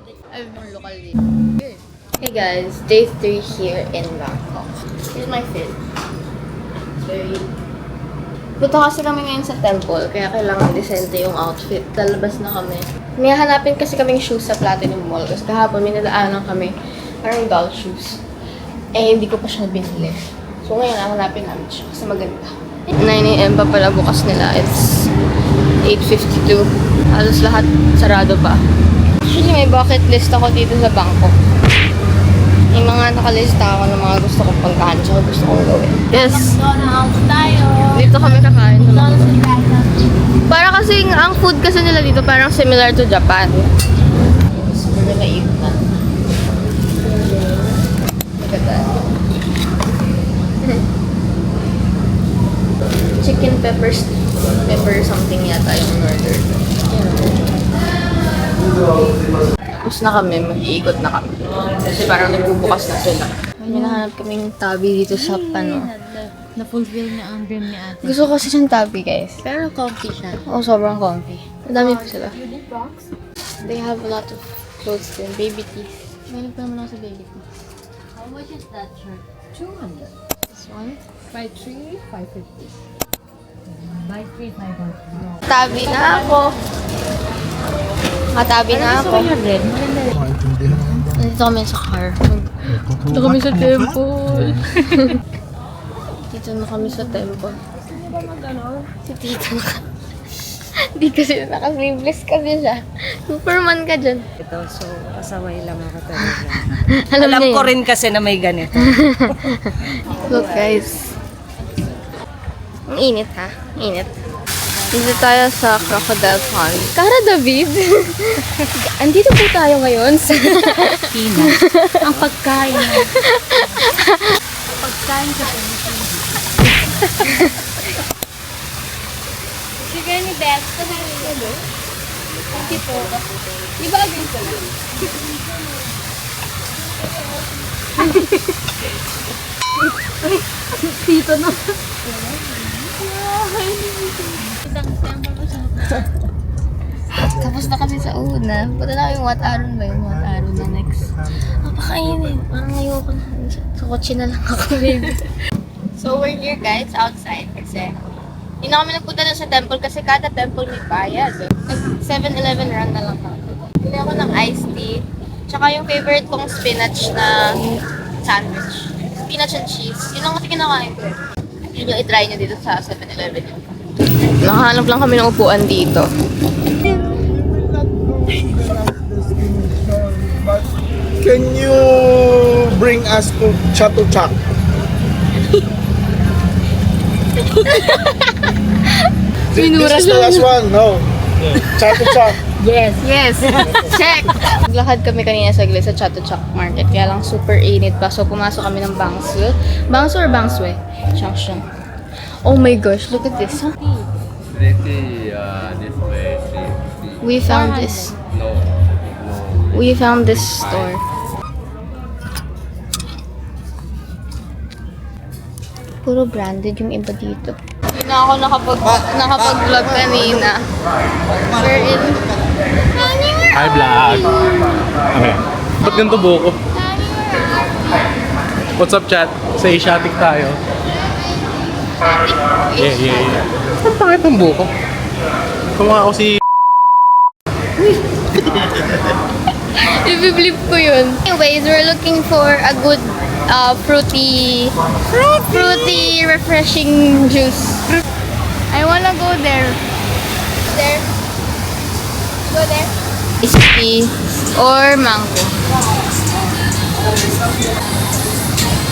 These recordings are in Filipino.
Ay, more local dito. Hey guys, day 3 here in Bangkok. Here's my fit. Very... Punta kasi kami ngayon sa temple, kaya kailangan disente yung outfit. Lalabas na kami. May hanapin kasi kaming shoes sa Platinum Mall. Kasi kahapon may nadaanan kami parang doll shoes. Eh, hindi ko pa siya binili. So ngayon, hanapin namin siya kasi maganda. 9 AM pa pala bukas nila. It's 8:52. Halos lahat sarado pa. Actually, may bucket list ako dito sa Bangkok. May mga nakalista ako ng mga gusto kong pagkain tsaka gusto kong gawin. Yes! Dito kami kakain. Para kasi ang food kasi nila dito parang similar to Japan. Yes, we're gonna eat na. Look at that. Chicken pepper something yata yung order. Tapos na kami, mag-iikot na kami. Kasi parang nagbubukas na sila. May nahanap kaming tabi dito sa Na-fulfill niya ang dream ni ate. Gusto ko kasi siyang tabi, guys. Pero comfy siya. Oo, sobrang comfy. Madami pa sila. They have a lot of clothes din. Baby tees. May nagpaman ako sa baby tees. How much is that shirt? 200. This one. Buy 3, 550. Buy 3, 500. Tabi na ako. Matabi na ako. Maganda. Nandito kami sa car. Dito kami sa temple. Dito na kami sa temple. Si Tito na Hindi kasi naka-sleeveless kasi siya. Superman ka dyan. Ito, so pasaway lang ako talaga. Alam Alam niya ko yun. rin kasi na may ganito. Look guys. Ang init ha. Init. Dito tayo sa Crocodile Pond. Cara David! Andito po tayo ngayon sa... Pina. Ang pagkain. Pagkain sa Pilipinas. Sige ni Beth, kasi ano? Hindi po. Di ba agad ka lang? Tito na. Tapos na kami sa una. Punta na kami Wat Arun ba yung Wat Arun na next? Napakainit. Parang ayoko na. Sa kotse na lang ako, baby. So we're here guys, outside kasi hindi na kami nagpunta na sa temple kasi kada temple may bayad. Nag 7-Eleven run na lang ako. Bili ako ng iced tea. Tsaka yung favorite kong spinach na sandwich. Spinach and cheese. Yun lang kasi kinakain ko. Yun yung itry nyo dito sa 7-Eleven. Nakahanap lang kami ng upuan dito. Can you bring us to Chatuchak? Minura This is the last one, no. Chatuchak. Yes. Check! Naglakad kami kanina sa Chatuchak Market. Kaya lang super init pa. So pumasok kami ng Bangsue. Bangsue or Bangsue? Junction. Oh my gosh, look at this. Huh? This way. We found this. No. We found this store. Puro branded yung iba dito. Hindi na ako nakapag-vlog kanina. We're in... Hi, vlog. Okay. Ba't ganito buko? What's up, chat? Sa Asiatic tayo. Yeah. Ang pangit ng buko. Kumaka ako si... I-flip ko yun. Anyways, we're looking for a good fruity, refreshing juice. I wanna go there. There. Go there. Iced tea or mango.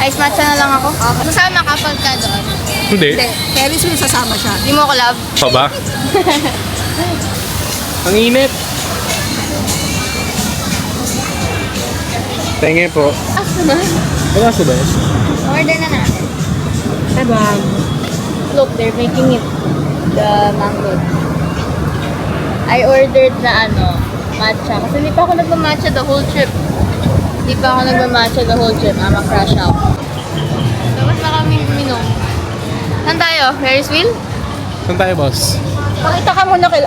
Ice matcha na lang ako. Masama kapag ka doon. Hindi. Ferris wheel sasama siya. Di mo ko love. Pa ba? Ang init. Tingin po. Asa na? Wala sa ba? Order na natin. Diba? Look, they're making it the mango. I ordered na matcha. Kasi hindi pa ako nagmamatcha the whole trip. Hindi pa ako nagmamatcha the whole trip. I'm a crash out. Dapat na kami uminom. Saan tayo? Ferris wheel? Saan tayo, boss? Pakita ka muna kay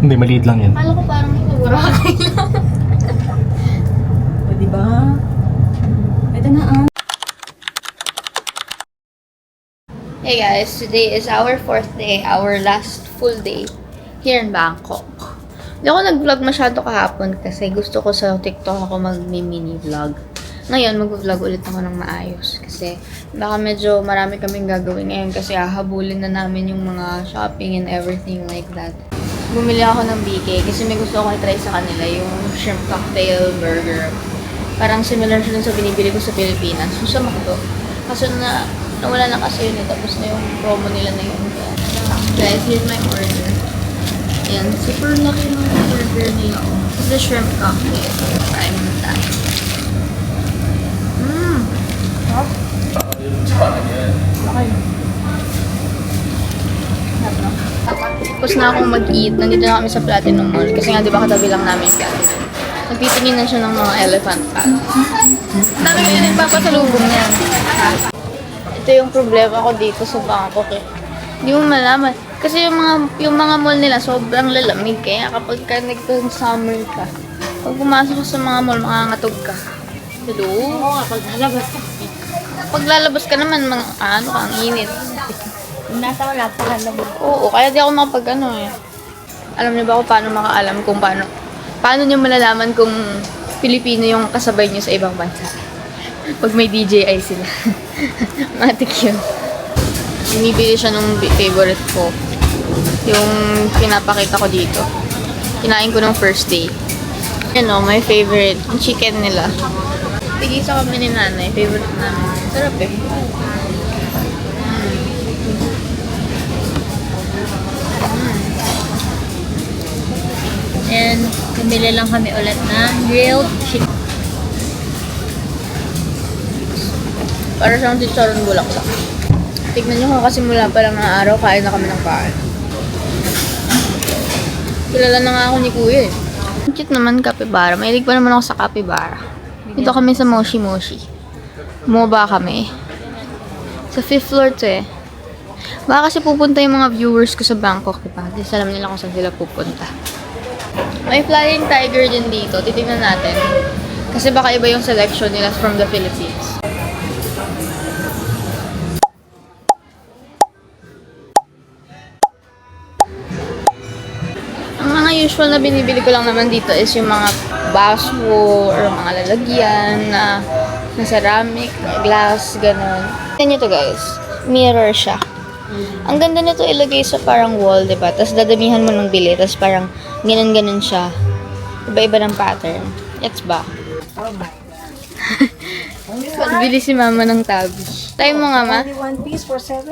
Hindi, maliit lang yan. Akala ko parang may Boracay lang. O, diba? Ito na ah. Hey guys, today is our 4th day, our last full day here in Bangkok. Hindi ako nag-vlog masyado kahapon kasi gusto ko sa TikTok ako mag-mini vlog. Ngayon, mag-vlog ulit ako ng maayos kasi baka medyo marami kaming gagawin ngayon kasi hahabulin na namin yung mga shopping and everything like that. Bumili ako ng BK kasi may gusto akong i-try sa kanila, yung shrimp cocktail burger. Parang similar siya dun sa binibili ko sa Pilipinas. So, sa McDo. Kaso nawala na kasi yun eh. Tapos na yung promo nila na yun. Guys, here's my order. Ayan, super laki ng burger nila. This is the shrimp cocktail. Try mo na tayo. Tapos na akong mag-eat. Nandito na kami sa Platinum Mall. Kasi nga, di ba katabi lang namin yung Platinum. Nagtitingin na siya ng mga elephant cat. Dami ko yung nagpapasalubong niya. Ito yung problema ko dito sa Bangkok eh. Hindi mo malaman. Kasi yung mga mall nila sobrang lalamig. Kaya kapag ka nag-summer ka, pag pumasok ka sa mga mall, makangatog ka. Hello? Oo nga, pag nalabas ka. Pag lalabas ka naman, ano ka, ang init. Nasa wala pa ka naman. Oo, kaya di ako makapag eh. Alam niyo ba ako paano makaalam kung paano niyo malalaman kung Pilipino yung kasabay niyo sa ibang bansa? Pag may DJI sila. Matik yun. Binibili siya nung favorite ko. Yung pinapakita ko dito. Kinain ko nung first day. My favorite. Yung chicken nila. Tigisa kami ni nanay. Favorite namin. Sarap eh. And bumili lang kami ulit ng grilled chicken. Para siyang chicharon bulaklak. Tignan nyo kasi mula pa lang ng araw, kain na kami ng kain. Kilala na nga ako ni Kuya eh. Ang cute naman, capybara. Mahilig pa naman ako sa capybara. Dito kami sa Moshi Moshi. Bumaba kami. Sa 5th floor to eh. Baka kasi pupunta yung mga viewers ko sa Bangkok, diba? Di alam nila kung saan sila pupunta. May flying tiger din dito. Titingnan natin. Kasi baka iba yung selection nila from the Philippines. Ang mga usual na binibili ko lang naman dito is yung mga baso or mga lalagyan na ceramic, glass, ganun. Tignan nyo to guys. Mirror siya. Ang ganda nito ilagay sa parang wall, diba? Tapos dadamihan mo ng bili. Tapos parang ganun-ganun siya. Iba-iba ng pattern. Gets ba? Oh my God. Bili si mama ng tabi. Try mo nga, ma. Only one piece for 7?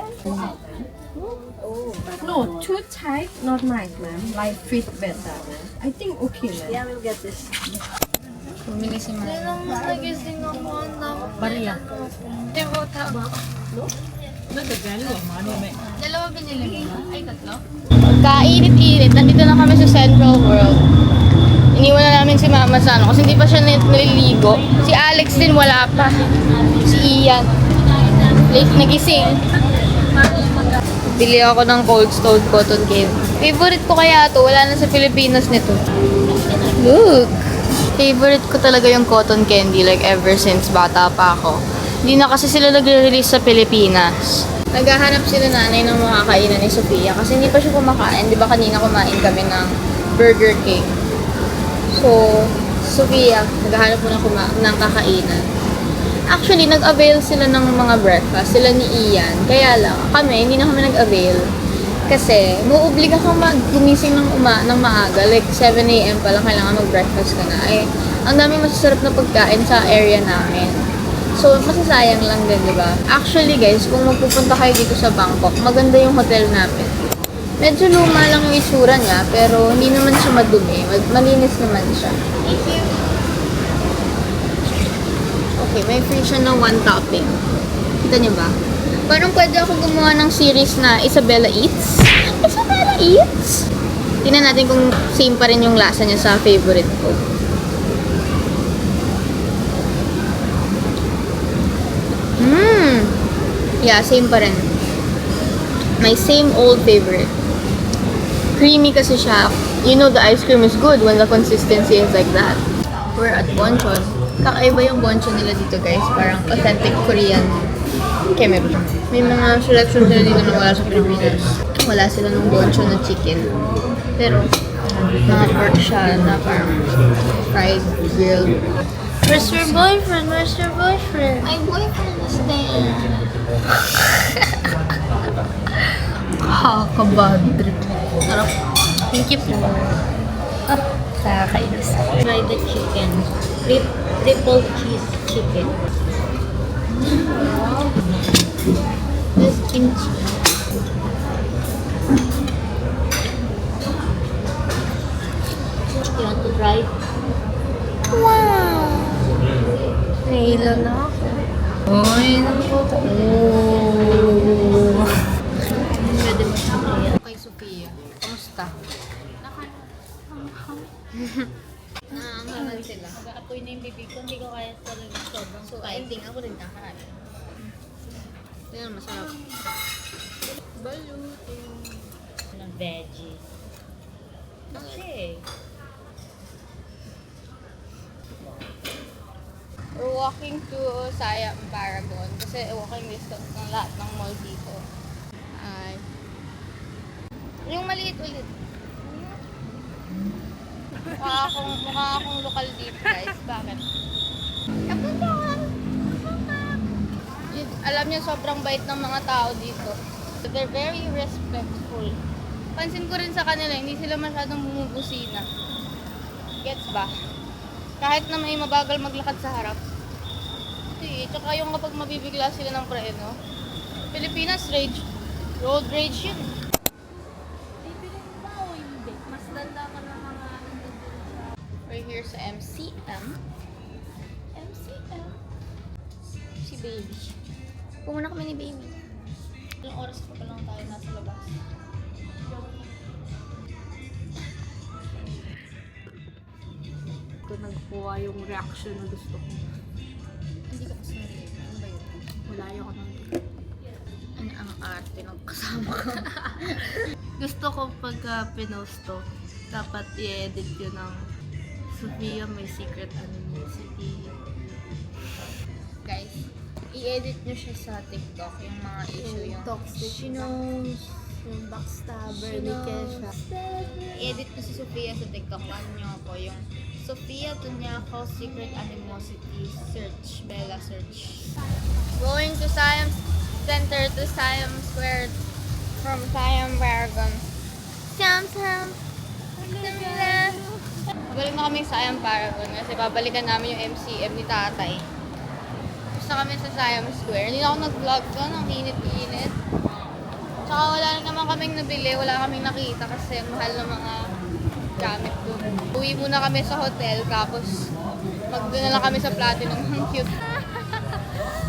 No, too tight, not nice, ma'am. Like fit better, ma'am. I think okay, ma'am. Yeah, we'll get this. Bumili si mama. Bariya. Dalawa binili mo? Ay, tatlo? Kainit-init. Nandito na kami sa Central World. Iniwan na namin si mama sa kasi hindi pa siya naliligo. Si Alex din wala pa. Si Ian. Late nagising. Bili ako ng Cold Stone Cotton Candy. Favorite ko kaya to. Wala na sa Pilipinas nito. Look! Favorite ko talaga yung cotton candy like ever since bata pa ako. Hindi na kasi sila nagre-release sa Pilipinas. Naghahanap sila nanay ng makakainan ni Sophia kasi hindi pa siya kumakain. Di ba kanina kumain kami ng Burger King. So, Sophia, naghahanap mo ng kakainan. Actually, nag-avail sila ng mga breakfast. Sila ni Ian. Kaya lang, kami, hindi na kami nag-avail. Kasi, muuobliga kang gumising ng maaga. Like, 7 a.m. pa lang kailangan mag-breakfast ka na. Ay, ang daming masasarap na pagkain sa area namin. So, masasayang lang din, di ba? Actually, guys, kung magpupunta kayo dito sa Bangkok, maganda yung hotel namin. Medyo luma lang yung itsura niya, pero hindi naman siya madumi. Malinis naman siya. Thank you. Okay, may free siya ng 1 topping. Kita niyo ba? Parang pwede ako gumawa ng series na Isabella Eats. Isabella Eats! Tingnan natin kung same pa rin yung lasa niya sa favorite ko. Yeah, same pa rin. My same old favorite. Creamy kasi siya. You know the ice cream is good when the consistency is like that. We're at Bonchon. Kakaiba yung Bonchon nila dito guys. Parang authentic Korean kemeru. May mga selection sila dito na wala sa Pilipinas. Wala sila ng Bonchon na chicken. Pero, mga pork siya na parang fried, grilled. Where's your boyfriend? Where's your boyfriend? My boyfriend is there. Kabad trip. Sarap. Thank you po. Nakakainis. Try the chicken. Triple cheese chicken. This kimchi. You want to try? Wow! Nahilo na ako. Uy, naku. Oh. Pwede mo siya kaya. Kay Sophia, kamusta? Naanghangan sila. Apoy na yung bibig ko, hindi ko kaya talaga sobrang So, I think ako rin kakain. Tingnan, masarap. Balutin. ng veggies. Okay. We're walking to Siam Paragon kasi walking distance ng lahat ng mall dito. Ay. Yung maliit ulit. Mukha akong lokal dito, guys. Bakit? Alam niyo, sobrang bait ng mga tao dito. They're very respectful. Pansin ko rin sa kanila, hindi sila masyadong bumubusina. Gets ba? Kahit na may mabagal maglakad sa harap. Tsaka yung kapag mabibigla sila ng preno. Pilipinas, rage. Road rage yun. We're here sa MCM. MCM. Si Baby. Pumunta kami ni Baby. Ilang oras pa lang tayo nasa labas. Ko nagkuha yung reaction na gusto ko. Hindi ko kasi narinig. Ano ba yun? Wala ako nang Ano ang arte ng kasama ko? gusto ko pagka pinost to, dapat i-edit yun ng Sophia May Secret Animosity. Guys, i-edit nyo siya sa TikTok, yung mga issue, yung toxic. She knows. Yung backstabber She ni knows. Kesha. I-edit nyo si Sophia sa TikTok. Ano nyo ako, yung Sophia Tunyako Secret Animosity search. Bella search. Going to Siam Center to Siam Square from Siam Paragon. Siam. Babalik na kami sa Siam Paragon kasi babalikan namin yung MCM ni tatay. Gusto kami sa Siam Square. Hindi na ako nag-vlog doon. Ang init-init. Tsaka wala naman kaming nabili. Wala kaming nakita kasi mahal ng mga gamit doon. Uwi muna kami sa hotel. Tapos magdoon na lang kami sa Platinum. Ang cute.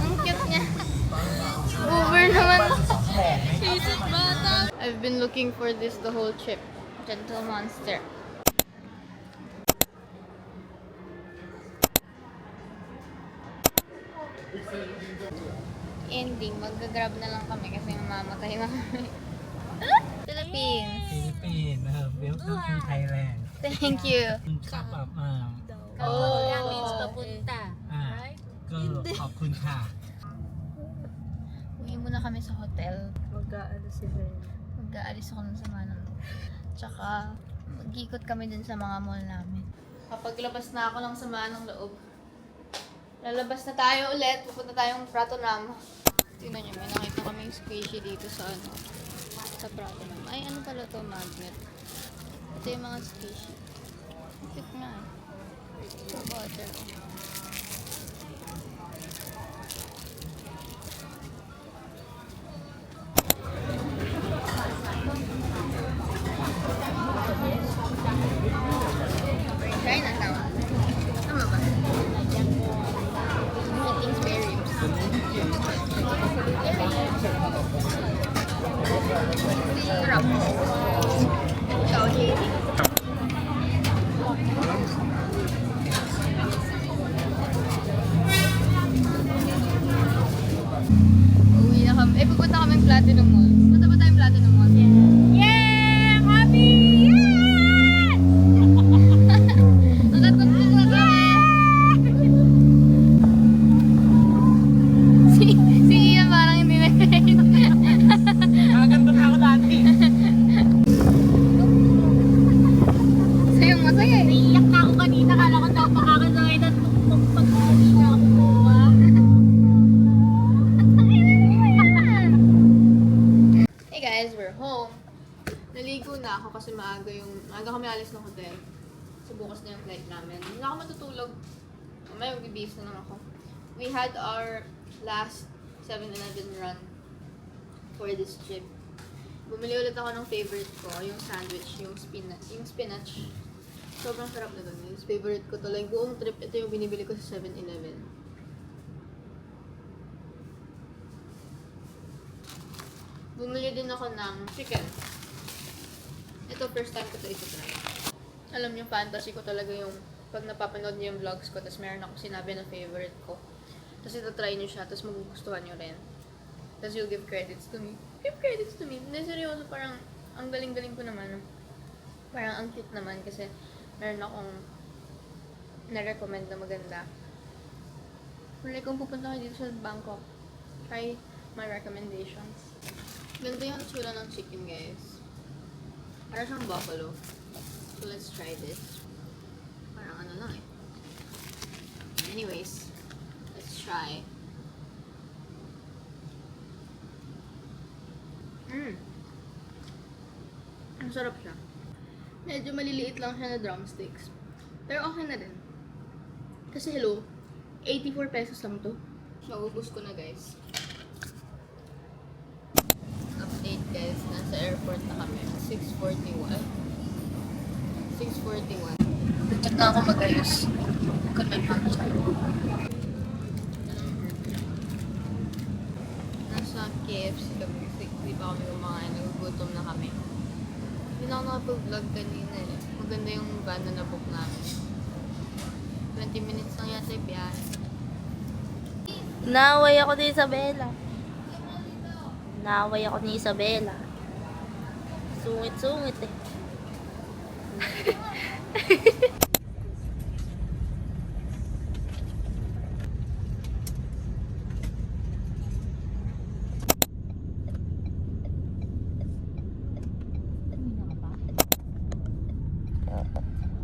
Ang cute niya. Uber naman. Isip bata. I've been looking for this the whole trip. Gentle Monster. Ending, mag-grab na lang kami kasi mamamatay na kami. Philippines. Philippines, welcome to Thailand. Thank you. คุณขับแบบKapag means papunta. ก็ขอบคุณค่ะ Uwi muna kami sa hotel. Mag-aano si Bella. Mag-aalis ako ng sama ng loob. Tsaka, mag-ikot kami dun sa mga mall namin. Kapag labas na ako ng sama ng loob, lalabas na tayo ulit. Pupunta tayong Pratunam. Tingnan nyo, may nakita kaming squishy dito sa sa Pratunam. Ay, ano pala to, magnet. Ito yung mga squishy. Cute nga eh. Sa butter. Chinatown. Tama ba? Eating spare ribs. Sarap. Ikaw, JD. Uwi na kami. Pupunta kaming Platinum Mall. Punta ba tayong Platinum Mall? Yeah! Happy! Yeah! kasi maaga kami alis ng hotel. So bukas na yung flight namin. Hindi na ako matutulog. May magbibihis na lang ako. We had our last 7-Eleven run for this trip. Bumili ulit ako ng favorite ko, yung sandwich, yung spinach. Sobrang sarap na doon. Yung favorite ko to. Like, buong trip, ito yung binibili ko sa 7-Eleven. Bumili din ako ng chicken. Ito, first time ko ito ito-try. Alam niyo, fantasy ko talaga yung pag napapanood niyo yung vlogs ko, tapos meron ako sinabi na favorite ko. Tapos ito-try niyo siya, tapos magugustuhan niyo rin. Tapos you'll give credits to me. Give credits to me. Hindi, seryoso, parang ang galing-galing ko naman. Parang ang cute naman kasi meron akong na-recommend na maganda. Like, kung pupunta kayo dito sa Bangkok, try my recommendations. Ganda yung tsura ng chicken, guys. Parang siyang buffalo. So, let's try this. Parang ano lang eh. Anyways, let's try. Ang sarap siya. Medyo maliliit lang siya na drumsticks. Pero okay na rin. Kasi hello, 84 pesos lang to. Maubos ko na, guys. Update, guys. Nasa airport na kami. 6:41. Check na ako mag-ayos. Kung may pang-check. Nasa KFC kami. Di pa kami kumakain. Nagugutom na kami. Hindi na ako nakapag-vlog kanina eh. Maganda yung van na nabook namin. 20 minutes lang yata yung biyahe. Naway ako ni Isabela. Naway ako ni Isabela. Sungit-sungit eh.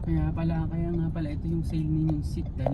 Kaya nga pala ito yung sale ninyong seat dahil